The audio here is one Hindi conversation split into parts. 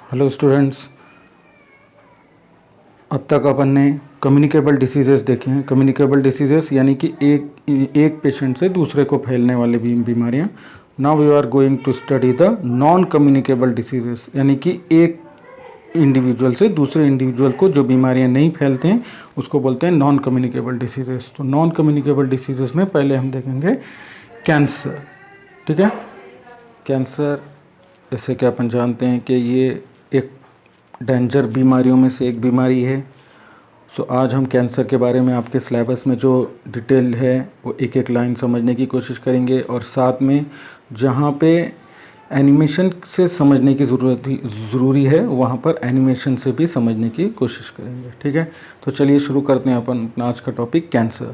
हेलो स्टूडेंट्स, अब तक अपन ने कम्युनिकेबल डिसीजेस देखे हैं। कम्युनिकेबल डिसीजेस यानी कि एक पेशेंट से दूसरे को फैलने वाली बीमारियां। Now we are going to study the non communicable diseases, यानी कि एक इंडिविजुअल से दूसरे इंडिविजुअल को जो बीमारियां नहीं फैलते हैं उसको बोलते हैं नॉन कम्युनिकेबल डिसीजेस। तो नॉन कम्युनिकेबल डिसीजेस में पहले हम देखेंगे कैंसर। ठीक है, कैंसर जैसे कि अपन जानते हैं कि ये एक डेंजर बीमारियों में से एक बीमारी है। सो आज हम कैंसर के बारे में आपके सिलेबस में जो डिटेल है वो एक एक लाइन समझने की कोशिश करेंगे, और साथ में जहाँ पे एनिमेशन से समझने की ज़रूरी है वहाँ पर एनिमेशन से भी समझने की कोशिश करेंगे। ठीक है, तो चलिए शुरू करते हैं अपन अपना आज का topic cancer.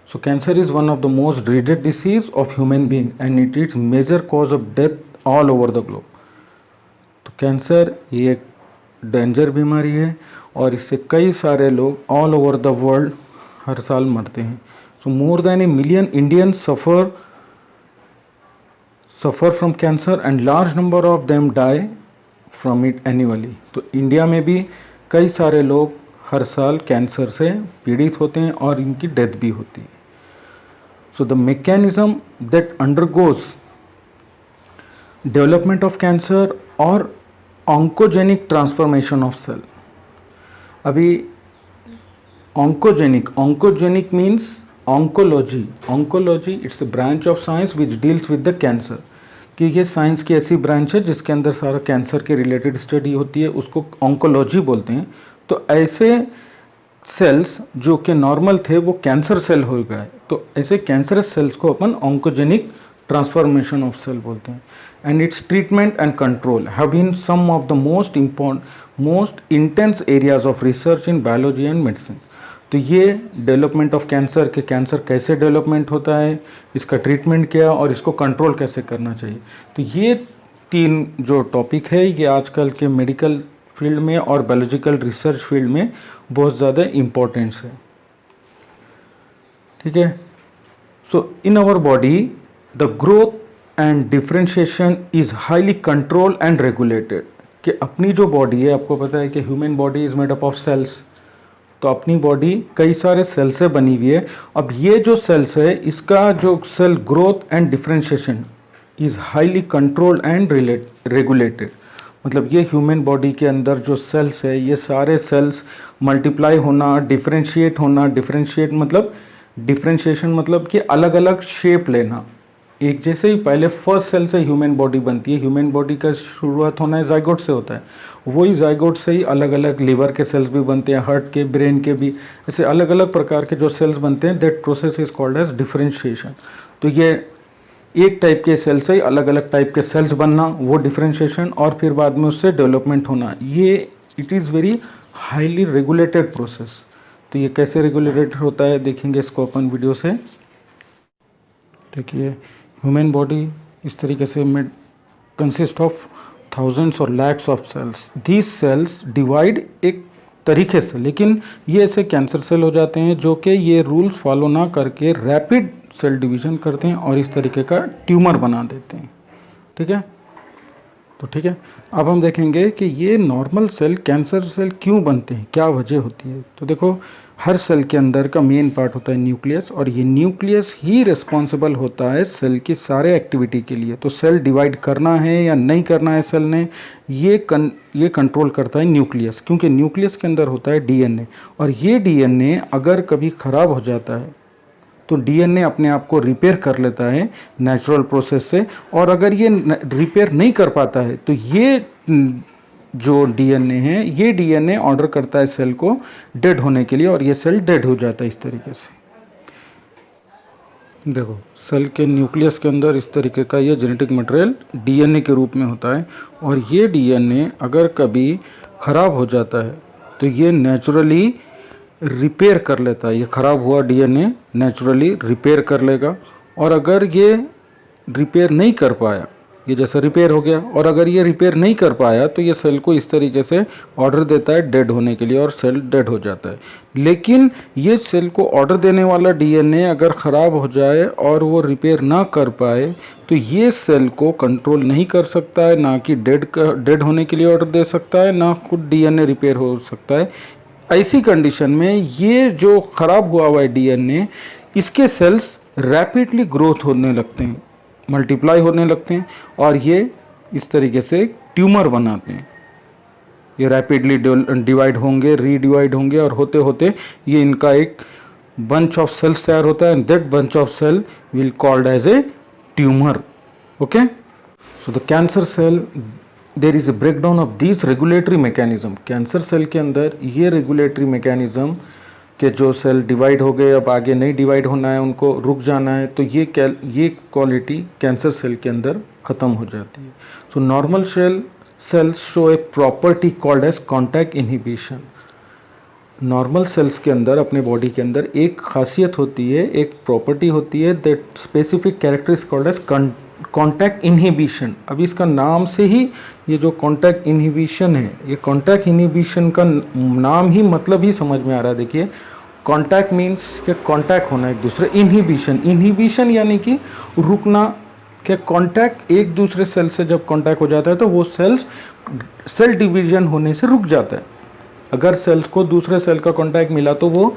So cancer is one of the most dreaded disease of human being and it is major cause of death all over the globe. तो कैंसर ये एक डेंजर बीमारी है और इससे कई सारे लोग ऑल ओवर द वर्ल्ड हर साल मरते हैं। So more than a million Indians suffer from cancer and large number of them die from it annually. तो इंडिया में भी कई सारे लोग हर साल कैंसर से पीड़ित होते हैं और इनकी डेथ भी होती है। So the mechanism that undergoes development of cancer और ऑन्कोजेनिक ट्रांसफॉर्मेशन ऑफ सेल। अभी oncogenic means oncology it's a branch of science which deals with the cancer. कि ये साइंस की ऐसी ब्रांच है जिसके अंदर सारा कैंसर के रिलेटेड स्टडी होती है, उसको ऑन्कोलॉजी बोलते हैं। तो ऐसे सेल्स जो कि नॉर्मल थे वो कैंसर सेल हो गए, तो ऐसे कैंसरस सेल्स को अपन ऑन्कोजेनिक ट्रांसफॉर्मेशन ऑफ सेल बोलते हैं। And its treatment and control have been some of the most intense areas of research in biology and medicine. तो ये डेवलपमेंट ऑफ कैंसर के कैंसर कैसे डेवलपमेंट होता है, इसका ट्रीटमेंट क्या और इसको कंट्रोल कैसे करना चाहिए, तो ये तीन जो टॉपिक है ये आजकल के मेडिकल फील्ड में और बायोलॉजिकल रिसर्च फील्ड में बहुत ज़्यादा इम्पोर्टेंस है। ठीक है, so in our body the growth and differentiation is highly control and regulated. कि अपनी जो बॉडी है, आपको पता है कि human body is made up of cells, तो अपनी बॉडी कई सारे सेल से बनी हुई है। अब ये जो सेल्स है इसका जो cell growth and differentiation is highly controlled and regulated. मतलब ये ह्यूमन बॉडी के अंदर जो सेल्स है ये सारे सेल्स मल्टीप्लाई होना, डिफ्रेंशिएशन मतलब कि अलग अलग शेप लेना। एक जैसे ही पहले फर्स्ट सेल से ह्यूमन बॉडी बनती है, ह्यूमन बॉडी का शुरुआत होना है जाइगोट से होता है, वही जाइगोट से ही अलग अलग लिवर के सेल्स भी बनते हैं, हार्ट के, ब्रेन के भी, ऐसे अलग अलग प्रकार के जो सेल्स बनते हैं, that process is called as differentiation. तो ये एक टाइप के सेल से ही अलग अलग टाइप के सेल्स बनना, वो डिफरेंशिएशन, और फिर बाद में उससे डेवलपमेंट होना, ये it is very highly regulated process. तो ये कैसे रेगुलेटेड होता है देखेंगे इसको अपन वीडियो से। देखिए, ह्यूमन बॉडी इस तरीके से कंसिस्ट ऑफ थाउजेंड्स और lakhs of cells. These cells divide एक तरीके से, लेकिन ये ऐसे कैंसर सेल हो जाते हैं जो कि ये रूल्स फॉलो ना करके रैपिड सेल डिवीजन करते हैं और इस तरीके का ट्यूमर बना देते हैं। ठीक है, तो ठीक है, अब हम देखेंगे कि ये नॉर्मल सेल कैंसर सेल क्यों बनते हैं, क्या वजह होती है। तो देखो, हर सेल के अंदर का मेन पार्ट होता है न्यूक्लियस, और ये न्यूक्लियस ही रिस्पॉन्सिबल होता है सेल की सारे एक्टिविटी के लिए। तो सेल डिवाइड करना है या नहीं करना है सेल ने, ये कंट्रोल करता है न्यूक्लियस, क्योंकि न्यूक्लियस के अंदर होता है डीएनए, और ये डीएनए अगर कभी ख़राब हो जाता है तो डीएनए अपने आप को रिपेयर कर लेता है नेचुरल प्रोसेस से, और अगर ये रिपेयर नहीं कर पाता है तो ये जो डीएनए है, ये डीएनए ऑर्डर करता है सेल को डेड होने के लिए, और ये सेल डेड हो जाता है इस तरीके से। देखो, सेल के न्यूक्लियस के अंदर इस तरीके का ये जेनेटिक मटेरियल डीएनए के रूप में होता है, और ये डीएनए अगर कभी ख़राब हो जाता है तो ये नेचुरली रिपेयर कर लेता है। ये ख़राब हुआ डीएनए नेचुरली रिपेयर कर लेगा, और अगर ये रिपेयर नहीं कर पाया ये जैसे रिपेयर हो गया, और अगर ये रिपेयर नहीं कर पाया तो ये सेल को इस तरीके से ऑर्डर देता है डेड होने के लिए, और सेल डेड हो जाता है। लेकिन ये सेल को ऑर्डर देने वाला डीएनए अगर ख़राब हो जाए और वो रिपेयर ना कर पाए तो ये सेल को कंट्रोल नहीं कर सकता है, ना कि डेड होने के लिए ऑर्डर दे सकता है, ना खुद डीएनए रिपेयर हो सकता है। ऐसी कंडीशन में ये जो ख़राब हुआ हुआ है डीएनए, इसके सेल्स रैपिडली ग्रोथ होने लगते हैं, मल्टीप्लाई होने लगते हैं, और ये इस तरीके से ट्यूमर बनाते हैं। ये रैपिडली डिवाइड होंगे, रीडिवाइड होंगे, और होते होते ये इनका एक बंच ऑफ सेल्स तैयार होता है, and that bunch of cell will called as a tumour. Okay, so the cancer cell, there is a breakdown of this regulatory mechanism. Cancer cell के अंदर ये रेगुलेटरी मैकेनिज्म कि जो सेल डिवाइड हो गए, अब आगे नहीं डिवाइड होना है, उनको रुक जाना है, तो ये क्वालिटी कैंसर सेल के अंदर ख़त्म हो जाती है। So normal cells show a property called as contact inhibition. Normal cells के अंदर, अपने बॉडी के अंदर एक खासियत होती है, एक प्रॉपर्टी होती है, that specific character is called as contact inhibition. अभी इसका नाम से ही ये जो कॉन्टैक्ट इनहिबिशन है, ये कॉन्टैक्ट इनहिबिशन का नाम ही मतलब ही समझ में आ रहा है। देखिए, कॉन्टैक्ट मीन्स कि कॉन्टैक्ट होना एक दूसरे, इनहिबिशन यानी कि रुकना, कि कॉन्टैक्ट एक दूसरे सेल से जब कॉन्टैक्ट हो जाता है तो वो सेल डिवीजन होने से रुक जाता है। अगर सेल्स को दूसरे सेल का कॉन्टैक्ट मिला तो वो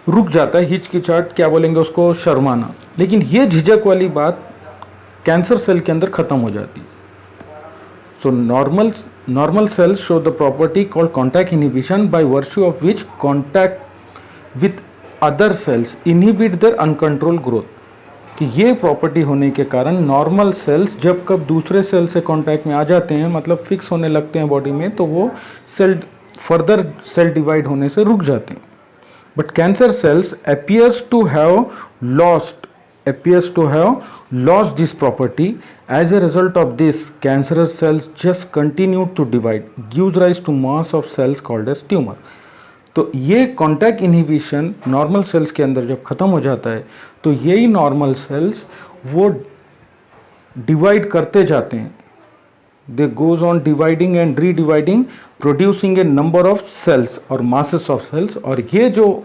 रुक जाता है, हिचकिचाहट क्या बोलेंगे उसको, शर्माना। लेकिन ये झिझक वाली बात कैंसर सेल के अंदर खत्म हो जाती है। So normal cells show the property called contact inhibition, by virtue of which contact with other cells inhibit their uncontrol growth. कि ये प्रॉपर्टी होने के कारण नॉर्मल सेल्स जब कब दूसरे सेल से कॉन्टैक्ट में आ जाते हैं, मतलब फिक्स होने लगते हैं बॉडी में, तो वो फर्दर सेल डिवाइड होने से रुक जाते हैं। But cancer cells appears to have lost this property. As a result of this, cancerous cells just continue to divide, gives rise to mass of cells called as tumor. तो ये कॉन्टैक्ट इनहिबिशन नॉर्मल सेल्स के अंदर जब ख़त्म हो जाता है तो यही नॉर्मल सेल्स वो डिवाइड करते जाते हैं। They goes on dividing and redividing, producing a number of cells और मासेस ऑफ सेल्स, और ये जो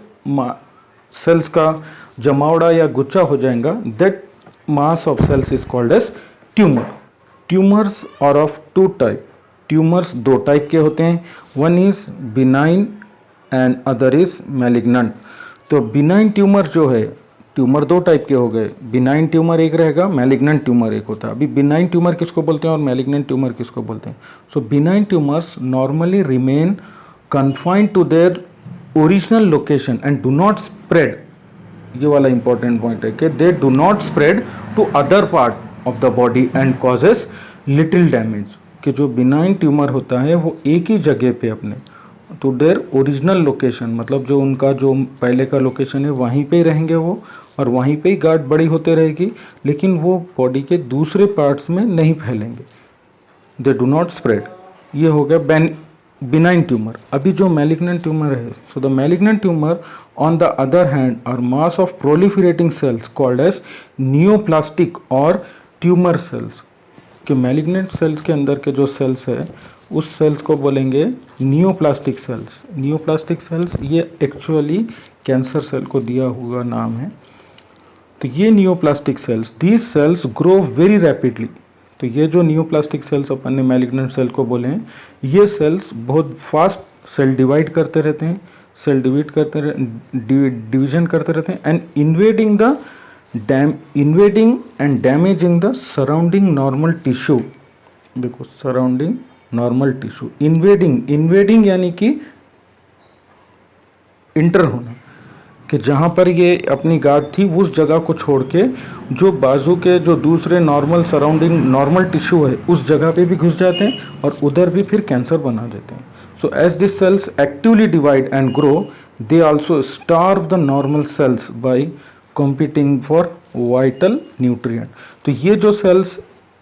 सेल्स का जमावड़ा या गुच्छा हो जाएगा, that mass of cells is called as tumour. Tumours are of two type. Tumours दो टाइप के होते हैं, one is benign and other is malignant. तो बिनाइन ट्यूमर जो है, ट्यूमर दो टाइप के हो गए, बिनाइन ट्यूमर एक रहेगा, मैलिग्नेंट ट्यूमर एक होता है। अभी बिनाइन ट्यूमर किसको बोलते हैं और मैलिग्नेंट ट्यूमर किसको बोलते हैं? So benign tumours normally remain confined to their original location and do not spread. ये वाला इंपॉर्टेंट पॉइंट है कि they do not spread to other part of the body and causes little damage. कि जो बिनाइन ट्यूमर होता है वो एक ही जगह पे अपने टू देयर ओरिजिनल लोकेशन, मतलब जो उनका जो पहले का लोकेशन है वहीं पे ही रहेंगे वो, और वहीं पे ही गांठ बड़ी होते रहेगी, लेकिन वो बॉडी के दूसरे पार्ट्स में नहीं फैलेंगे। They do not spread. ये हो गया बिनाइन ट्यूमर। अभी जो मैलिग्नेंट ट्यूमर है, so the malignant tumour on the other hand are mass of proliferating cells called as neoplastic और ट्यूमर सेल्स। कि मैलिग्नेंट सेल्स के अंदर के जो सेल्स है उस सेल्स को बोलेंगे नियोप्लास्टिक सेल्स। नियोप्लास्टिक सेल्स ये एक्चुअली कैंसर सेल को दिया हुआ नाम है। तो ये neoplastic cells, these cells grow very rapidly. तो ये जो नियोप्लास्टिक सेल्स अपन ने मैलिग्नेंट सेल को बोले हैं, ये सेल्स बहुत फास्ट सेल डिवाइड करते रहते हैं, सेल डिवीजन करते रहते हैं, and invading and damaging the surrounding normal tissue. देखो, सराउंडिंग नॉर्मल टिश्यू, इन्वेडिंग यानी कि इंटर होना, कि जहाँ पर ये अपनी गांठ थी उस जगह को छोड़ के जो बाजू के जो दूसरे नॉर्मल सराउंडिंग नॉर्मल टिश्यू है उस जगह पे भी घुस जाते हैं और उधर भी फिर कैंसर बना देते हैं। So as this cells actively divide and grow, they also starve the normal cells by competing for vital nutrient. तो ये जो सेल्स,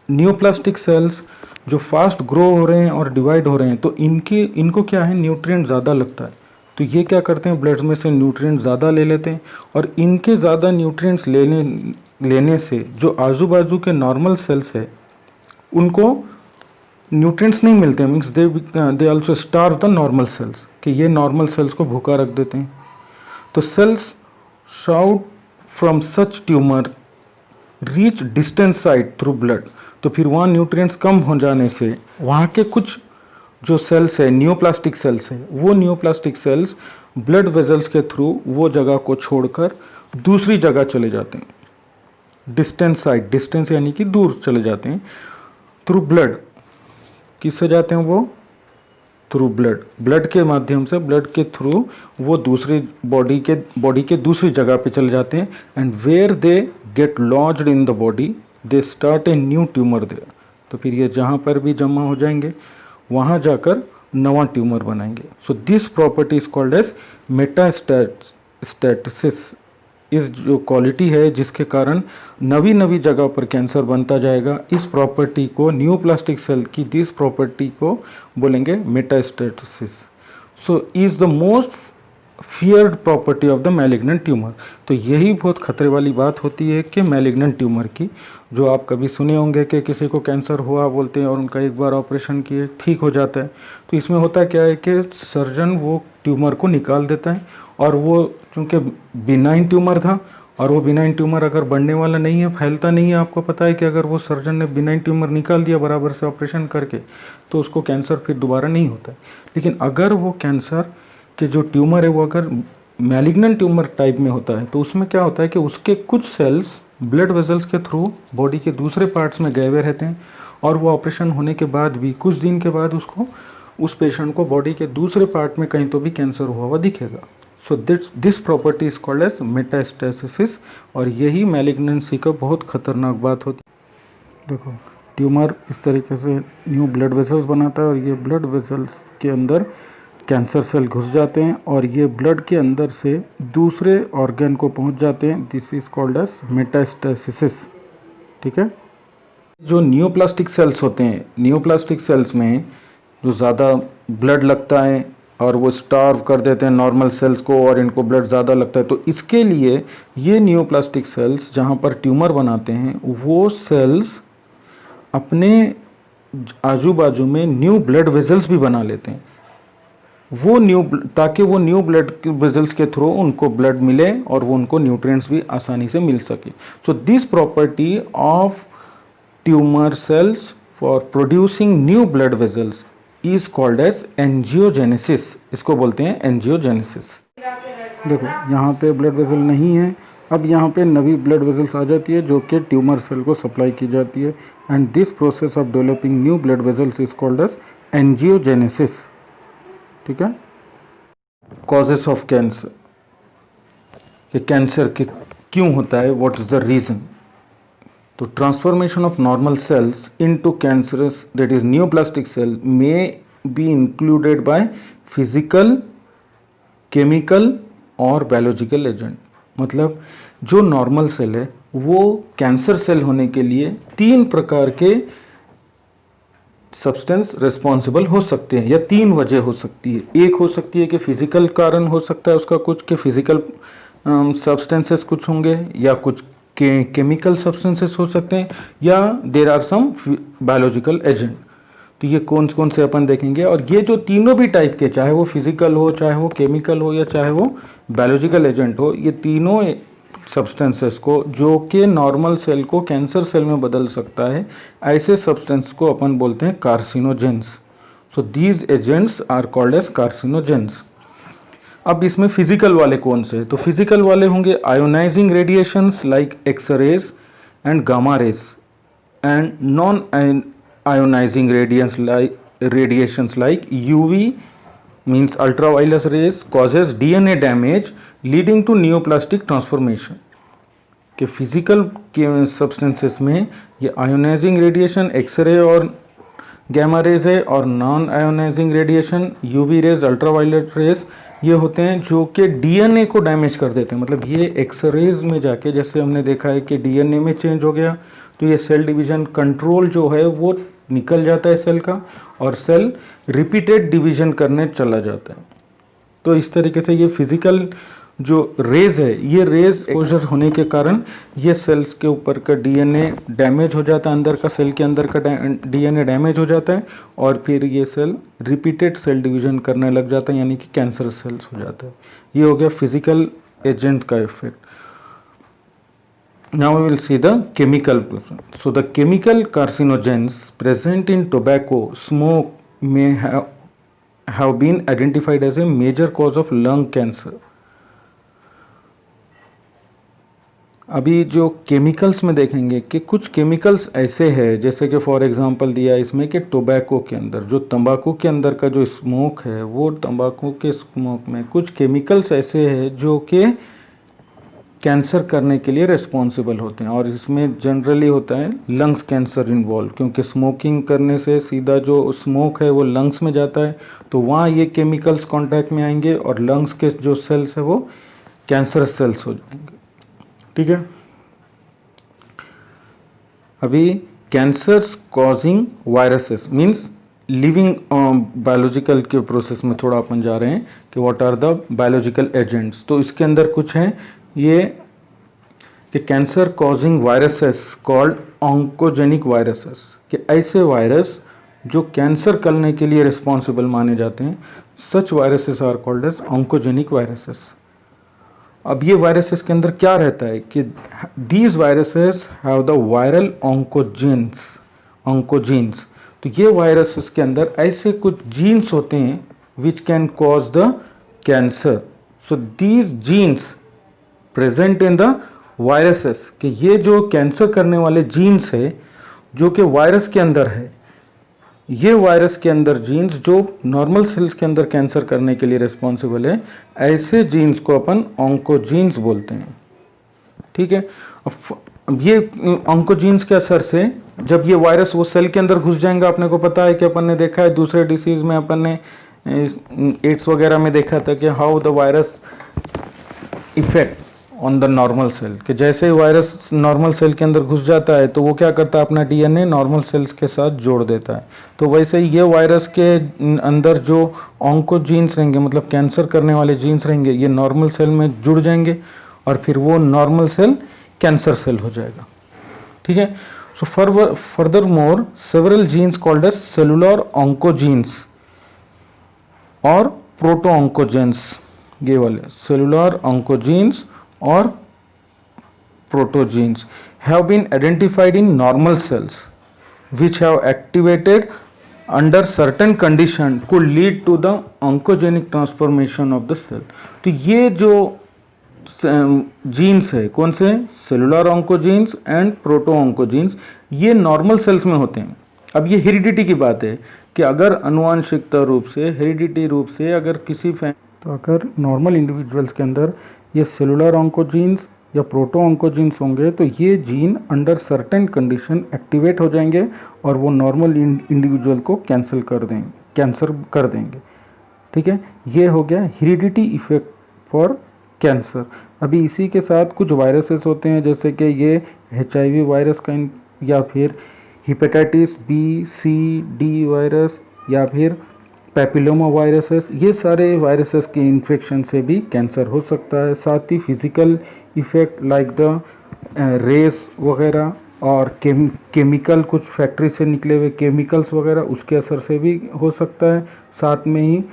नियोप्लास्टिक सेल्स जो फास्ट ग्रो हो रहे हैं और डिवाइड हो रहे हैं, तो इनको क्या है, न्यूट्रिएंट ज़्यादा लगता है। तो ये क्या करते हैं, ब्लड में से न्यूट्रिएंट ज़्यादा ले लेते हैं, और इनके ज़्यादा न्यूट्रिएंट्स लेने से जो आजू बाजू के नॉर्मल सेल्स है उनको न्यूट्रिएंट्स नहीं मिलते, means they also starve the normal sales, कि ये नॉर्मल सेल्स को भूखा रख देते हैं। तो cells shout from such tumour reach distance site through blood. तो फिर वहाँ न्यूट्रिएंट्स कम हो जाने से वहाँ के कुछ जो सेल्स है, नियोप्लास्टिक सेल्स है, वो नियोप्लास्टिक सेल्स ब्लड वेजल्स के थ्रू वो जगह को छोड़कर दूसरी जगह चले जाते हैं। डिस्टेंस साइट, डिस्टेंस यानी कि दूर चले जाते हैं। थ्रू ब्लड, किससे जाते हैं वो? थ्रू ब्लड, ब्लड के माध्यम से, ब्लड के थ्रू वो दूसरी बॉडी के दूसरी जगह पे चले जाते हैं। And where they get lodged in the body they start a new tumour there. तो फिर ये जहाँ पर भी जमा हो जाएंगे वहाँ जाकर नवा ट्यूमर बनाएंगे। So this property is called as metastasis. इस जो क्वालिटी है जिसके कारण नवी नवी जगह पर कैंसर बनता जाएगा, इस प्रॉपर्टी को, न्यूप्लास्टिक सेल की दिस प्रॉपर्टी को बोलेंगे metastasis. So is the most feared property of the malignant tumour. तो यही बहुत खतरे वाली बात होती है कि मैलिग्नेंट ट्यूमर की, जो आप कभी सुने होंगे कि किसी को कैंसर हुआ बोलते हैं और उनका एक बार ऑपरेशन किए ठीक हो जाता है। तो इसमें होता क्या है कि सर्जन वो ट्यूमर को निकाल देता है, और वो चूँकि बिनाइन ट्यूमर था, और वो बिनाइन ट्यूमर अगर बढ़ने वाला नहीं है, फैलता नहीं है, आपको पता है कि अगर वो सर्जन ने बिनाइन ट्यूमर निकाल दिया बराबर से ऑपरेशन करके, तो उसको कैंसर फिर दोबारा नहीं होता है। लेकिन अगर वो कैंसर कि जो ट्यूमर है वो अगर मैलिग्नेंट ट्यूमर टाइप में होता है, तो उसमें क्या होता है कि उसके कुछ सेल्स ब्लड वेजल्स के थ्रू बॉडी के दूसरे पार्ट्स में गए हुए रहते हैं, और वो ऑपरेशन होने के बाद भी कुछ दिन के बाद उसको, उस पेशेंट को बॉडी के दूसरे पार्ट में कहीं तो भी कैंसर हुआ हुआ दिखेगा। So this property is called as metastasis, और यही मैलिग्नेंसी का बहुत खतरनाक बात होती है। देखो, ट्यूमर इस तरीके से न्यू ब्लड वेसल्स बनाता है, और ये ब्लड वेसल्स के अंदर कैंसर सेल घुस जाते हैं, और ये ब्लड के अंदर से दूसरे ऑर्गन को पहुंच जाते हैं। This is called as metastasis. ठीक है। जो नियोप्लास्टिक सेल्स होते हैं, नियोप्लास्टिक सेल्स में जो ज़्यादा ब्लड लगता है और वो स्टार्व कर देते हैं नॉर्मल सेल्स को, और इनको ब्लड ज़्यादा लगता है, तो इसके लिए ये नियोप्लास्टिक सेल्स जहाँ पर ट्यूमर बनाते हैं, वो सेल्स अपने आजू बाजू में न्यू ब्लड वेजल्स भी बना लेते हैं, वो ताकि वो न्यू ब्लड वेजल्स के थ्रू उनको ब्लड मिले और वो उनको न्यूट्रिएंट्स भी आसानी से मिल सके। So this property of tumour cells for producing new blood vessels is called as angiogenesis. इसको बोलते हैं एंजियोजेनेसिस। देखो, यहाँ पे ब्लड वेजल नहीं है, अब यहाँ पे नवी ब्लड वेजल्स आ जाती है जो कि ट्यूमर सेल को सप्लाई की जाती है, and this process of developing new blood vessels is called as angiogenesis. ठीक है। कॉजेस ऑफ कैंसर, कि कैंसर के क्यों होता है, व्हाट इज द रीजन। तो transformation of normal cells into cancerous that is neoplastic cell may be included by physical, chemical और बायोलॉजिकल एजेंट। मतलब जो नॉर्मल सेल है वो कैंसर सेल होने के लिए 3 प्रकार के सब्सटेंस रिस्पॉन्सिबल हो सकते हैं, या 3 वजह हो सकती है। एक हो सकती है कि फिजिकल कारण हो सकता है उसका कुछ, के फिजिकल सब्सटेंसेस कुछ होंगे, या कुछ केमिकल सब्सटेंसेस हो सकते हैं, या there are some biological agent. तो ये कौन कौन से अपन देखेंगे, और ये जो तीनों भी टाइप के, चाहे वो फिजिकल हो, चाहे वो केमिकल हो, या चाहे वो बायोलॉजिकल एजेंट हो, ये तीनों सब्सटेंसेस को जो कि नॉर्मल सेल को कैंसर सेल में बदल सकता है, ऐसे सब्सटेंस को अपन बोलते हैं carcinogens. So these agents are called as carcinogens. अब इसमें फिजिकल वाले कौन से हैं, तो फिजिकल वाले होंगे ionising radiations like X-rays and gamma rays, and non ionising radiations like UV means ultraviolet rays causes DNA damage leading to neoplastic transformation। के फिजिकल के सब्सटेंसेस में ये आयोनाइजिंग रेडिएशन एक्सरे और गैमा रेज है, और non ionising radiation UV rays, ultraviolet rays, ये होते हैं जो कि डीएनए को डैमेज कर देते हैं। मतलब ये एक्सरेज में जाके, जैसे हमने देखा है कि डीएनए में चेंज हो गया, तो ये सेल डिवीजन कंट्रोल जो है वो निकल जाता है सेल का, और सेल रिपीटेड डिवीजन करने चला जाता है। तो इस तरीके से ये फिजिकल जो रेज है, ये रेज एक्सपोजर होने के कारण ये सेल्स के ऊपर का डीएनए डैमेज हो जाता है, अंदर का सेल के अंदर का डीएनए डैमेज हो जाता है और फिर ये सेल रिपीटेड सेल डिवीजन करने लग जाता है, यानी कि कैंसर सेल्स हो जाता है। ये हो गया फिजिकल एजेंट का effect. Now we will see the chemical. So the chemical carcinogens present in tobacco smoke may have been identified as a major cause of lung cancer. अभी जो केमिकल्स में देखेंगे कि कुछ केमिकल्स ऐसे हैं, जैसे कि फॉर एग्जांपल दिया इसमें कि टोबैको के अंदर, जो तंबाकू के अंदर का जो स्मोक है, वो तंबाकू के स्मोक में कुछ केमिकल्स ऐसे हैं जो कि कैंसर करने के लिए रिस्पॉन्सिबल होते हैं, और इसमें जनरली होता है लंग्स कैंसर इन्वॉल्व, क्योंकि स्मोकिंग करने से सीधा जो स्मोक है वो लंग्स में जाता है, तो वहाँ ये केमिकल्स कांटेक्ट में आएंगे और लंग्स के जो सेल्स है वो कैंसर सेल्स हो जाएंगे। ठीक है, अभी cancers causing viruses means living biological के प्रोसेस में थोड़ा अपन जा रहे हैं कि what are the biological agents. तो इसके अंदर कुछ हैं ये कि cancer causing viruses called oncogenic viruses, कि ऐसे वायरस जो कैंसर करने के लिए रिस्पॉन्सिबल माने जाते हैं, such viruses are called as oncogenic viruses. अब ये वायरसेस के अंदर क्या रहता है कि these viruses have the viral oncogenes, तो ये वायरसेस के अंदर ऐसे कुछ जीन्स होते हैं which can cause the cancer. So these genes present in the viruses, कि ये जो कैंसर करने वाले जीन्स है जो कि वायरस के अंदर है, ये वायरस के अंदर जीन्स जो नॉर्मल सेल्स के अंदर कैंसर करने के लिए रिस्पॉन्सिबल है, ऐसे जीन्स को अपन ऑन्कोजीन्स बोलते हैं। ठीक है, अब ये ऑन्कोजीन्स के असर से जब ये वायरस वो सेल के अंदर घुस जाएंगे, अपने को पता है कि अपन ने देखा है दूसरे डिसीज में, अपन ने एड्स वगैरह में देखा था कि how the virus effect on the normal cell, कि जैसे ही वायरस नॉर्मल सेल के अंदर घुस जाता है तो वो क्या करता है, अपना डीएनए नॉर्मल सेल्स के साथ जोड़ देता है। तो वैसे ही ये वायरस के अंदर जो ऑन्कोजीन्स रहेंगे, मतलब कैंसर करने वाले जीन्स रहेंगे, ये नॉर्मल सेल में जुड़ जाएंगे और फिर वो नॉर्मल सेल कैंसर सेल हो जाएगा। ठीक है, so further more several genes called as cellular oncogenes और प्रोटो ऑन्कोजेंस, ये वाले cellular oncogenes or protogenes have been identified in normal cells which have activated under certain condition could lead to the oncogenic transformation of the cell। तो ये जो जीन्स है, कौन से, cellular oncogenes and proto oncogenes, ये नॉर्मल सेल्स में होते हैं। अब ये हेरिडिटी की बात है कि अगर अनुवांशिकता रूप से, हेरिडिटी रूप से अगर किसी तो अगर नॉर्मल इंडिविजुअल्स के अंदर ये सेलुलर ऑन्कोजीन्स या प्रोटो ऑन्कोजीन्स होंगे तो ये gene under certain condition activate हो जाएंगे और वो नॉर्मल इंडिविजुअल को कैंसर कर देंगे। ठीक है, ये हो गया हेरिडिटी इफेक्ट फॉर कैंसर। अभी इसी के साथ कुछ वायरसेस होते हैं, जैसे कि ये HIV वायरस का या फिर hepatitis B, C, D virus या फिर पैपिलोमा वायरसेस, ये सारे वायरसेस के इन्फेक्शन से भी कैंसर हो सकता है। साथ ही physical effect like the rays वगैरह और केमिकल, कुछ फैक्ट्री से निकले हुए केमिकल्स वगैरह, उसके असर से भी हो सकता है। साथ में ही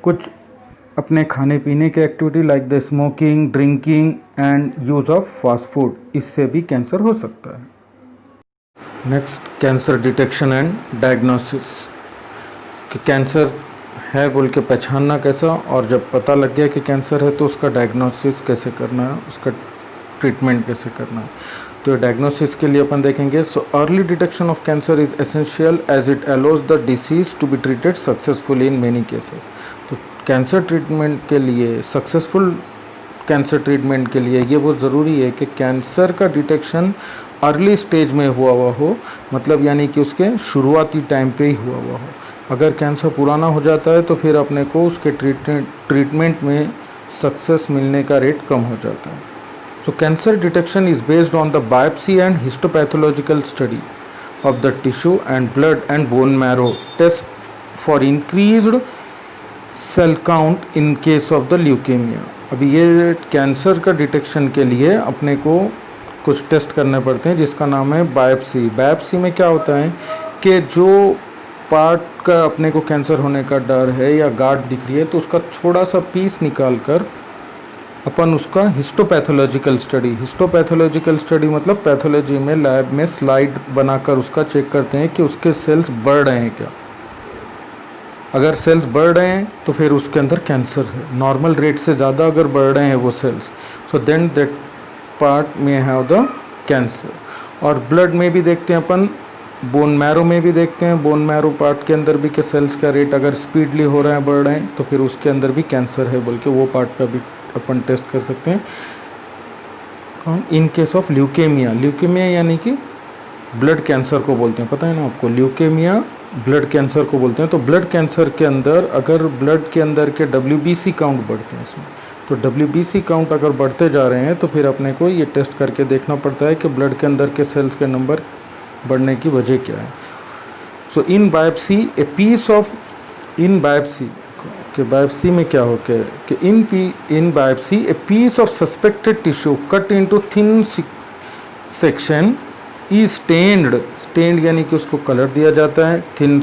कुछ अपने खाने पीने के activity like the smoking, drinking and use of fast food, इससे भी कैंसर हो सकता है। Next, cancer detection and diagnosis, कि कैंसर है बोल के पहचानना कैसा, और जब पता लग गया कि कैंसर है तो उसका डायग्नोसिस कैसे करना है, उसका ट्रीटमेंट कैसे करना है। तो डायग्नोसिस के लिए अपन देखेंगे, so early detection of cancer is essential as it allows the disease to be treated successfully in many cases. तो कैंसर ट्रीटमेंट के लिए, सक्सेसफुल कैंसर ट्रीटमेंट के लिए ये बहुत ज़रूरी है कि कैंसर का डिटेक्शन अर्ली स्टेज में हुआ हो, मतलब यानी कि उसके शुरुआती टाइम पे ही हुआ हो। अगर कैंसर पुराना हो जाता है तो फिर अपने को उसके ट्रीटमेंट में सक्सेस मिलने का रेट कम हो जाता है। So cancer detection is based on the biopsy and histopathological study of the tissue and blood and bone marrow test for increased cell count in case of the leukaemia. अभी ये कैंसर का डिटेक्शन के लिए अपने को कुछ टेस्ट करने पड़ते हैं जिसका नाम है बायोप्सी। बायोप्सी में क्या होता है कि जो पार्ट का अपने को कैंसर होने का डर है या गांठ दिख रही है तो उसका थोड़ा सा पीस निकाल कर अपन उसका हिस्टोपैथोलॉजिकल स्टडी मतलब पैथोलॉजी में लैब में स्लाइड बनाकर उसका चेक करते हैं कि उसके सेल्स बढ़ रहे हैं क्या। अगर सेल्स बढ़ रहे हैं तो फिर उसके अंदर कैंसर है। नॉर्मल रेट से ज़्यादा अगर बढ़ रहे हैं वो cells, so then that part में हैव द कैंसर। और ब्लड में भी देखते हैं अपन, बोन मैरो में भी देखते हैं, बोन मैरो पार्ट के अंदर भी कि सेल्स का रेट अगर स्पीडली हो रहा है, बढ़ रहे हैं, तो फिर उसके अंदर भी कैंसर है बोल के वो पार्ट का भी अपन टेस्ट कर सकते हैं। कौन? इन केस ऑफ ल्यूकेमिया यानी कि ब्लड कैंसर को बोलते हैं, पता है ना आपको, ल्यूकेमिया ब्लड कैंसर को बोलते हैं। तो ब्लड कैंसर के अंदर अगर ब्लड के अंदर के WBC काउंट बढ़ते हैं इसमें, तो WBC काउंट अगर बढ़ते जा रहे हैं तो फिर अपने को ये टेस्ट करके देखना पड़ता है कि ब्लड के अंदर के सेल्स के नंबर बढ़ने की वजह क्या है। So in biopsy a piece of, in biopsy कि बायोप्सी में क्या हो कि in biopsy a piece of suspected tissue cut into thin section E stained यानी कि उसको कलर दिया जाता है। थिन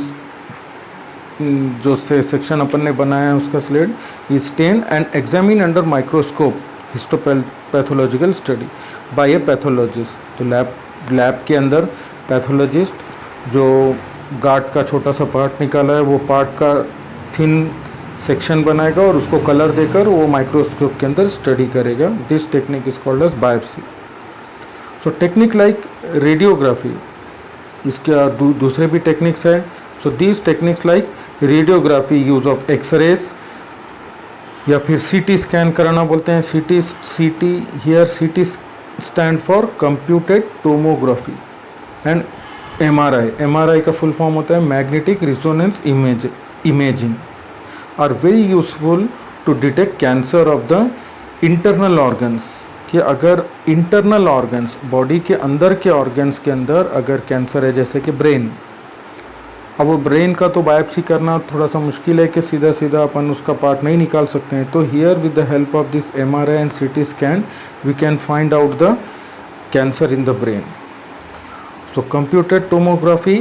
जो से सेक्शन अपन ने बनाया है उसका स्लेड ई stained and examine under microscope histopathological study by a pathologist. तो लैब के अंदर पैथोलॉजिस्ट जो गांठ का छोटा सा पार्ट निकाला है वो पार्ट का थिन सेक्शन बनाएगा और उसको कलर देकर वो माइक्रोस्कोप के अंदर स्टडी करेगा। This technique is called as biopsy. So technique like radiography, इसके दूसरे भी टेक्निक्स है। So these techniques like radiography, use of X-rays या फिर CT स्कैन कराना बोलते हैं। CT stand for computed tomography and MRI का फुल फॉर्म होता है magnetic resonance imaging, are very useful to detect cancer of the internal organs. कि अगर इंटरनल ऑर्गन्स, बॉडी के अंदर के ऑर्गन्स के अंदर अगर कैंसर है, जैसे कि ब्रेन, अब वो ब्रेन का तो बायोप्सी करना थोड़ा सा मुश्किल है कि सीधा अपन उसका पार्ट नहीं निकाल सकते हैं। तो here with the help of this MRI and CT scan we can find out the cancer in the brain. So computed tomography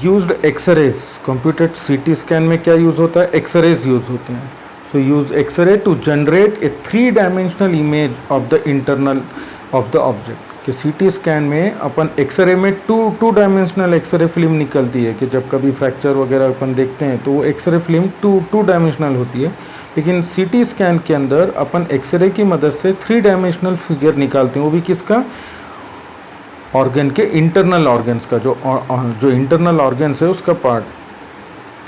used X-rays, computed CT scan में क्या यूज़ होता है, एक्सरेज यूज़ होते हैं। So use X-ray to generate a 3 dimensional image of the internal of the object. कि CT स्कैन में अपन एक्सरे में टू डायमेंशनल एक्सरे फिल्म निकलती है कि जब कभी फ्रैक्चर वगैरह अपन देखते हैं तो वो एक्सरे फिल्म टू डायमेंशनल होती है, लेकिन CT स्कैन के अंदर अपन एक्सरे की मदद से 3 डायमेंशनल फिगर निकालते हैं, वो भी किसका, ऑर्गन के इंटरनल ऑर्गन्स का, जो इंटरनल ऑर्गन्स है उसका पार्ट,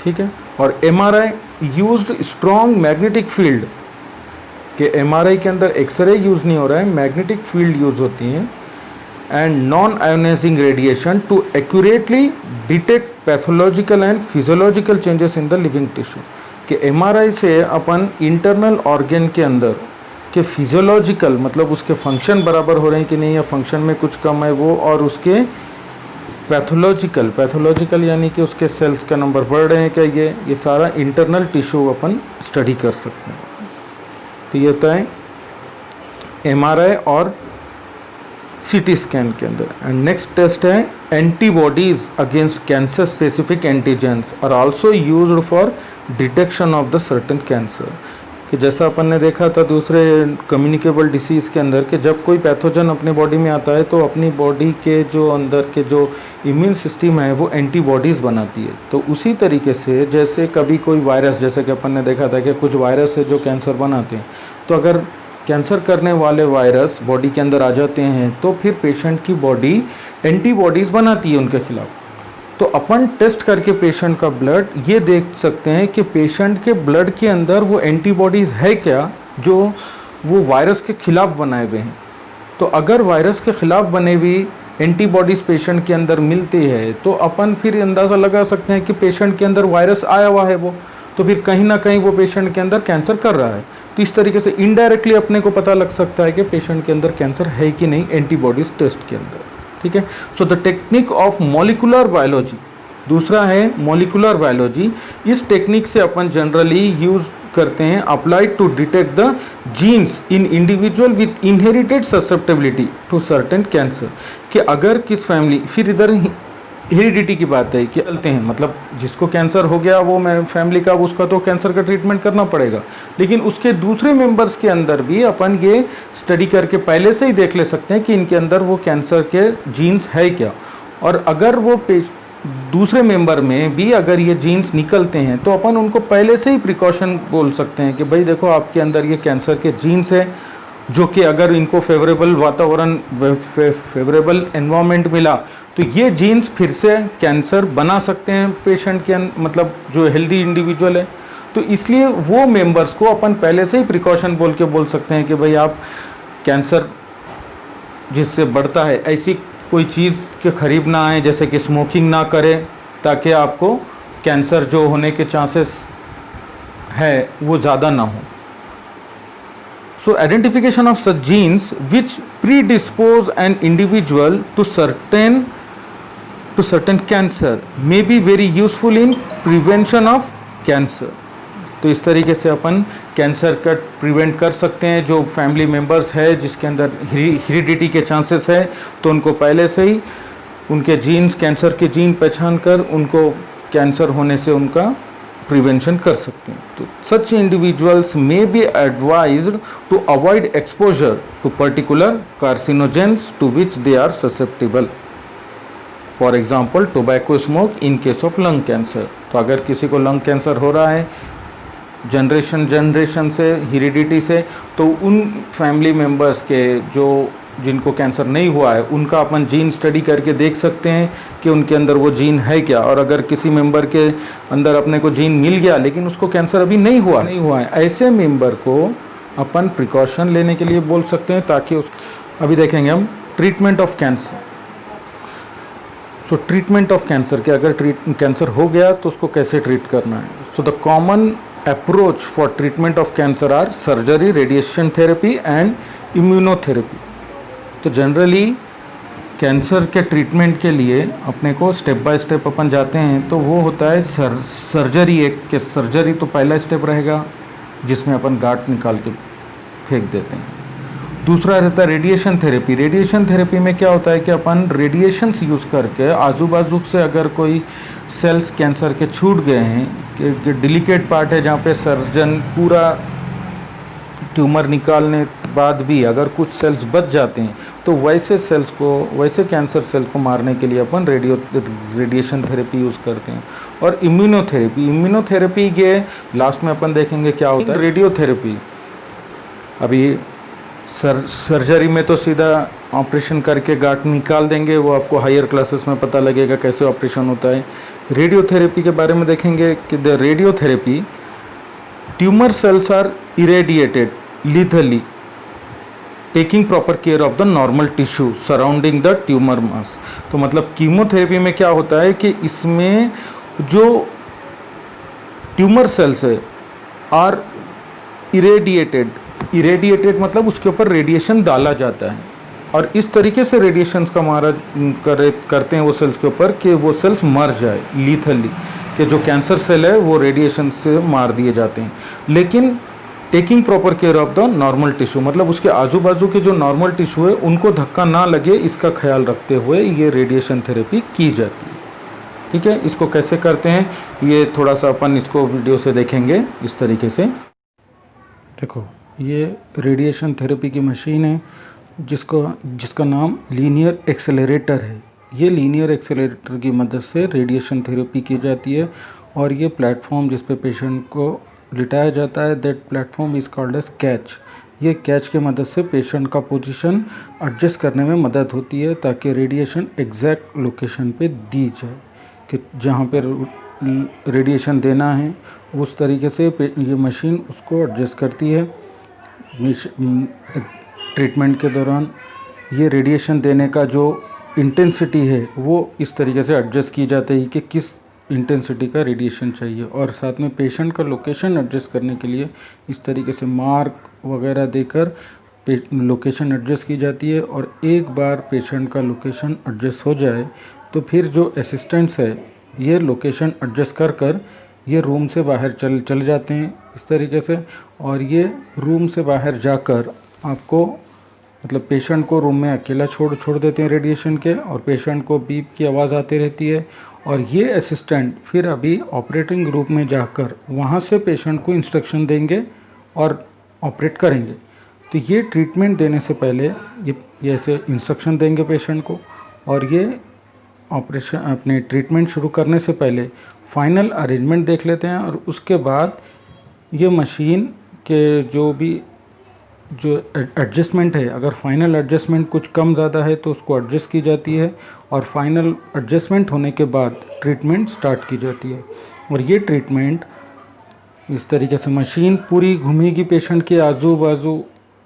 ठीक है। और MRI used strong magnetic field, कि MRI के अंदर एक्सरे यूज़ नहीं हो रहा है, मैग्नेटिक फील्ड यूज़ होती हैं, and non ionising radiation to accurately detect pathological and physiological changes in the living tissue. कि MRI से अपन इंटरनल ऑर्गन के अंदर के फिजियोलॉजिकल, मतलब उसके फंक्शन बराबर हो रहे हैं कि नहीं, या फंक्शन में कुछ कम है वो, और उसके पैथोलॉजिकल यानी कि उसके सेल्स का नंबर बढ़ रहे हैं क्या, ये सारा इंटरनल टिश्यू अपन स्टडी कर सकते हैं। तो ये होता है MRI और CT स्कैन के अंदर। एंड नेक्स्ट टेस्ट है antibodies against cancer specific antigens are also used for detection of the certain cancer. कि जैसा अपन ने देखा था दूसरे कम्युनिकेबल डिसीज़ के अंदर कि जब कोई पैथोजन अपने बॉडी में आता है तो अपनी बॉडी के जो अंदर के जो इम्यून सिस्टम है वो एंटीबॉडीज़ बनाती है। तो उसी तरीके से जैसे कभी कोई वायरस, जैसे कि अपन ने देखा था कि कुछ वायरस है जो कैंसर बनाते हैं, तो अगर कैंसर करने वाले वायरस बॉडी के अंदर आ जाते हैं तो फिर पेशेंट की बॉडी एंटीबॉडीज़ बनाती है उनके खिलाफ। तो अपन टेस्ट करके पेशेंट का ब्लड ये देख सकते हैं कि पेशेंट के ब्लड के अंदर वो एंटीबॉडीज़ है क्या जो वो वायरस के खिलाफ बनाए हुए हैं। तो अगर वायरस के खिलाफ बने हुई एंटीबॉडीज़ पेशेंट के अंदर मिलती है तो अपन फिर अंदाज़ा लगा सकते हैं कि पेशेंट के अंदर वायरस आया हुआ है वो, तो फिर कहीं ना कहीं वो पेशेंट के अंदर कैंसर कर रहा है। तो इस तरीके से इनडायरेक्टली अपने को पता लग सकता है कि पेशेंट के अंदर कैंसर है कि नहीं एंटीबॉडीज़ टेस्ट के अंदर, ठीक है। So the technique of molecular biology, दूसरा है मॉलिकुलर बायोलॉजी। इस टेक्निक से अपन जनरली यूज करते हैं applied to detect the genes in individual with inherited susceptibility to certain cancer. कि अगर किस फैमिली, फिर इधर हेरिडिटी की बात है कि चलते हैं, मतलब जिसको कैंसर हो गया वो मैं फैमिली का, उसका तो कैंसर का ट्रीटमेंट करना पड़ेगा, लेकिन उसके दूसरे मेंबर्स के अंदर भी अपन ये स्टडी करके पहले से ही देख ले सकते हैं कि इनके अंदर वो कैंसर के जीन्स है क्या। और अगर वो दूसरे मेंबर में भी अगर ये जीन्स निकलते हैं तो अपन उनको पहले से ही प्रिकॉशन बोल सकते हैं कि भाई देखो आपके अंदर ये कैंसर के जीन्स है, जो कि अगर इनको फेवरेबल वातावरण, फेवरेबल एनवायरनमेंट मिला तो ये जीन्स फिर से कैंसर बना सकते हैं पेशेंट के, मतलब जो हेल्दी इंडिविजुअल है। तो इसलिए वो मेंबर्स को अपन पहले से ही प्रिकॉशन बोल के बोल सकते हैं कि भाई आप कैंसर जिससे बढ़ता है ऐसी कोई चीज़ के करीब ना आए, जैसे कि स्मोकिंग ना करें, ताकि आपको कैंसर जो होने के चांसेस है वो ज़्यादा ना हो। So identification of such genes which predispose an individual to certain cancer may be very useful in prevention of cancer. तो इस तरीके से अपन कैंसर का प्रिवेंट कर सकते हैं। जो फैमिली मेंबर्स है जिसके अंदर हेरिडिटी के चांसेस है, तो उनको पहले से ही उनके जीन्स, कैंसर के जीन पहचान कर उनको कैंसर होने से उनका प्रिवेंशन कर सकते हैं। तो such individuals may be advised to avoid exposure to particular carcinogens to which they are susceptible, for example tobacco smoke in case of lung cancer. तो अगर किसी को लंग कैंसर हो रहा है जनरेशन से, हेरिडिटी से, तो उन फैमिली मेंबर्स के जो जिनको कैंसर नहीं हुआ है उनका अपन जीन स्टडी करके देख सकते हैं कि उनके अंदर वो जीन है क्या। और अगर किसी मेंबर के अंदर अपने को जीन मिल गया लेकिन उसको कैंसर अभी नहीं हुआ है, ऐसे मेंबर को अपन प्रिकॉशन लेने के लिए बोल सकते हैं, ताकि अभी देखेंगे हम treatment of cancer. So treatment of cancer के अगर कैंसर हो गया तो उसको कैसे ट्रीट करना है। So the common approach for treatment of cancer are surgery, radiation therapy and immunotherapy. तो जनरली कैंसर के ट्रीटमेंट के लिए अपने को स्टेप बाय स्टेप अपन जाते हैं, तो वो होता है सर्जरी। सर्जरी तो पहला स्टेप रहेगा जिसमें अपन गांठ निकाल के फेंक देते हैं। दूसरा रहता है रेडिएशन थेरेपी। रेडिएशन थेरेपी में क्या होता है कि अपन रेडिएशंस यूज़ करके आजू बाजू से अगर कोई सेल्स कैंसर के छूट गए हैं, कि डिलिकेट पार्ट है जहाँ पे सर्जन पूरा ट्यूमर निकालने बाद भी अगर कुछ सेल्स बच जाते हैं, तो वैसे सेल्स को, वैसे कैंसर सेल को मारने के लिए अपन रेडिएशन थेरेपी यूज़ करते हैं। और इम्यूनोथेरेपी के लास्ट में अपन देखेंगे क्या होता है। रेडियोथेरेपी, अभी सर्जरी में तो सीधा ऑपरेशन करके गांठ निकाल देंगे, वो आपको हायर क्लासेस में पता लगेगा कैसे ऑपरेशन होता है। रेडियोथेरेपी के बारे में देखेंगे कि the radiotherapy tumour cells are irradiated lethally taking proper care of the normal tissue surrounding the tumour mass. तो मतलब कीमोथेरेपी में क्या होता है कि इसमें जो ट्यूमर सेल्स है आर इरेडिएटेड मतलब उसके ऊपर रेडिएशन डाला जाता है, और इस तरीके से रेडिएशंस का मारा करते हैं वो सेल्स के ऊपर कि वो सेल्स मर जाए लीथली, कि जो कैंसर सेल है वो रेडिएशन से मार दिए जाते हैं। लेकिन taking proper care of the normal tissue, मतलब उसके आजू बाजू के जो नॉर्मल टिश्यू है उनको धक्का ना लगे, इसका ख्याल रखते हुए ये रेडिएशन थेरेपी की जाती है। ठीक है, इसको कैसे करते हैं ये थोड़ा सा अपन इसको वीडियो से देखेंगे इस तरीके से। देखो, ये रेडिएशन थेरेपी की मशीन है जिसका नाम लीनियर एक्सेलरेटर है। ये लीनियर एक्सेलरेटर की मदद से रेडिएशन थेरेपी की जाती है, और ये प्लेटफॉर्म जिस पे पेशेंट को लिटाया जाता है, that platform is called as catch. ये कैच की मदद से पेशेंट का पोजीशन एडजस्ट करने में मदद होती है, ताकि रेडिएशन एग्जैक्ट लोकेशन पे दी जाए, कि जहाँ पे रेडिएशन देना है उस तरीके से ये मशीन उसको एडजस्ट करती है। ट्रीटमेंट के दौरान ये रेडिएशन देने का जो इंटेंसिटी है वो इस तरीके से एडजस्ट की जाती है कि किस इंटेंसिटी का रेडिएशन चाहिए, और साथ में पेशेंट का लोकेशन एडजस्ट करने के लिए इस तरीके से मार्क वगैरह देकर लोकेशन एडजस्ट की जाती है। और एक बार पेशेंट का लोकेशन एडजस्ट हो जाए तो फिर जो असिस्टेंट्स है ये लोकेशन एडजस्ट कर ये रूम से बाहर चल जाते हैं इस तरीके से, और ये रूम से बाहर जाकर आपको मतलब पेशेंट को रूम में अकेला छोड़ देते हैं रेडिएशन के, और पेशेंट को बीप की आवाज़ आती रहती है, और ये असिस्टेंट फिर अभी ऑपरेटिंग रूम में जाकर वहाँ से पेशेंट को इंस्ट्रक्शन देंगे और ऑपरेट करेंगे। तो ये ट्रीटमेंट देने से पहले ये ऐसे इंस्ट्रक्शन देंगे पेशेंट को, और ये ऑपरेशन अपने ट्रीटमेंट शुरू करने से पहले फाइनल अरेंजमेंट देख लेते हैं, और उसके बाद ये मशीन के जो एडजस्टमेंट है, अगर फाइनल एडजस्टमेंट कुछ कम ज़्यादा है तो उसको एडजस्ट की जाती है, और फाइनल एडजस्टमेंट होने के बाद ट्रीटमेंट स्टार्ट की जाती है। और ये ट्रीटमेंट इस तरीके से मशीन पूरी घूमेगी पेशेंट के आजू बाजू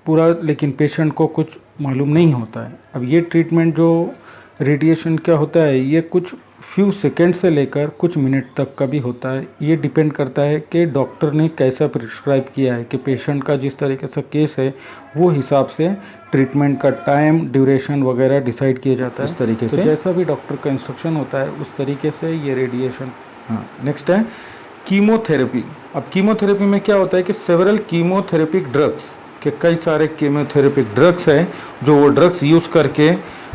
पूरा, लेकिन पेशेंट को कुछ मालूम नहीं होता है। अब ये ट्रीटमेंट जो रेडिएशन क्या होता है, ये कुछ फ्यू सेकेंड से लेकर कुछ मिनट तक का भी होता है। ये डिपेंड करता है कि डॉक्टर ने कैसा प्रिस्क्राइब किया है, कि पेशेंट का जिस तरीके से केस है वो हिसाब से ट्रीटमेंट का टाइम ड्यूरेशन वगैरह डिसाइड किया जाता है इस तरीके से। तो जैसा भी डॉक्टर का इंस्ट्रक्शन होता है उस तरीके से ये रेडिएशन। हाँ, नेक्स्ट है कीमोथेरेपी। अब कीमोथेरेपी में क्या होता है कि सेवरल कीमोथेरेपिक ड्रग्स के कई सारे कीमोथेरेपिक ड्रग्स हैं, जो वो ड्रग्स यूज़ करके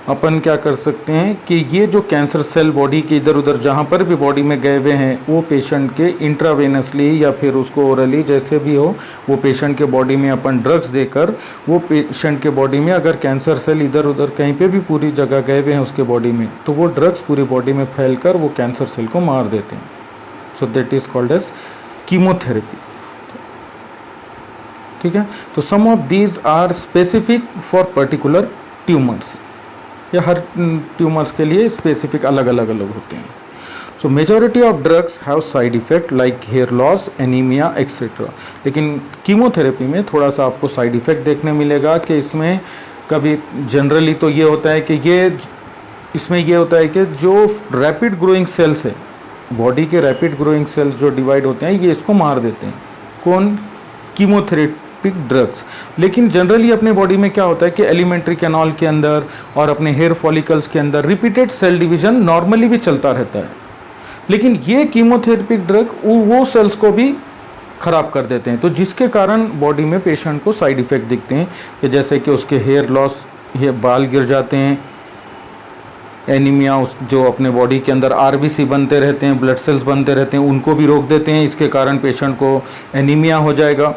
अपन क्या कर सकते हैं कि ये जो कैंसर सेल बॉडी के इधर उधर जहाँ पर भी बॉडी में गए हुए हैं वो पेशेंट के इंट्रावेनसली या फिर उसको ओरली जैसे भी हो, वो पेशेंट के बॉडी में अपन ड्रग्स देकर वो पेशेंट के बॉडी में अगर कैंसर सेल इधर उधर कहीं पे भी पूरी जगह गए हुए हैं उसके बॉडी में, तो वो ड्रग्स पूरी बॉडी में फैलकर वो कैंसर सेल को मार देते हैं। So that is called as chemotherapy. ठीक है, तो some of these are specific for particular tumours, या हर ट्यूमर्स के लिए स्पेसिफिक अलग अलग होते हैं। So majority of drugs have side effect like hair loss, anaemia etcetera. लेकिन कीमोथेरेपी में थोड़ा सा आपको साइड इफ़ेक्ट देखने मिलेगा कि इसमें कभी जनरली तो ये होता है कि इसमें ये होता है कि जो रैपिड ग्रोइंग सेल्स है, बॉडी के रैपिड ग्रोइंग सेल्स जो डिवाइड होते हैं, ये इसको मार देते हैं। कौन? कीमोथेरेपिक ड्रग्स। लेकिन जनरली अपने बॉडी में क्या होता है कि एलिमेंट्री कैनाल के अंदर और अपने हेयर फॉलिकल्स के अंदर रिपीटेड सेल डिवीजन नॉर्मली भी चलता रहता है, लेकिन ये कीमोथेरेपिक ड्रग वो सेल्स को भी खराब कर देते हैं, तो जिसके कारण बॉडी में पेशेंट को साइड इफ़ेक्ट दिखते हैं, कि जैसे कि उसके हेयर लॉस, बाल गिर जाते हैं, एनीमिया, जो अपने बॉडी के अंदर आरबीसी बनते रहते हैं, ब्लड सेल्स बनते रहते हैं, उनको भी रोक देते हैं, इसके कारण पेशेंट को एनीमिया हो जाएगा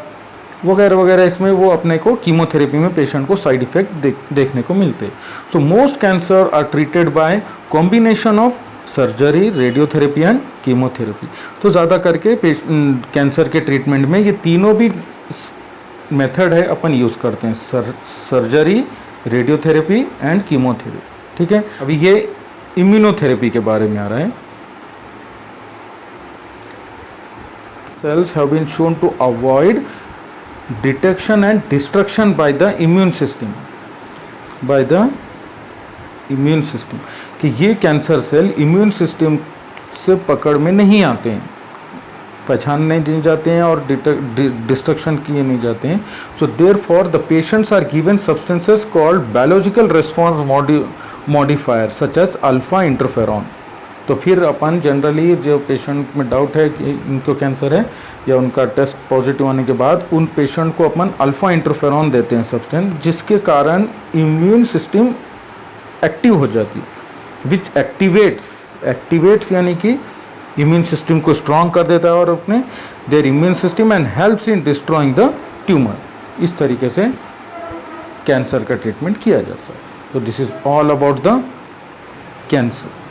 वगैरह वगैरह। इसमें वो अपने को कीमोथेरेपी में पेशेंट को साइड इफ़ेक्ट देखने को मिलते हैं। So most cancer are treated by combination of surgery, radiotherapy and chemotherapy. तो ज़्यादा करके कैंसर के ट्रीटमेंट में ये तीनों भी मेथड है अपन यूज़ करते हैं, सर्जरी, रेडियोथेरेपी एंड कीमोथेरेपी। ठीक है, अभी ये इम्यूनोथेरेपी के बारे में आ रहा है। Cells have been shown to avoid detection and destruction by the immune system, कि ये कैंसर सेल इम्यून सिस्टम से पकड़ में नहीं आते हैं, पहचान नहीं जाते हैं और डिस्ट्रक्शन किए नहीं जाते हैं। So therefore the patients are given substances called biological response modifier such as alpha interferon. तो फिर अपन जनरली जो पेशेंट में डाउट है कि इनको कैंसर है या उनका टेस्ट पॉजिटिव आने के बाद उन पेशेंट को अपन अल्फा इंटरफेरॉन देते हैं सब्सटेंस, जिसके कारण इम्यून सिस्टम एक्टिव हो जाती है, विच एक्टिवेट्स यानी कि इम्यून सिस्टम को स्ट्रॉन्ग कर देता है और अपने their immune system and helps in destroying the tumour. इस तरीके से कैंसर का ट्रीटमेंट किया जा सकता है। तो this is all about the cancer.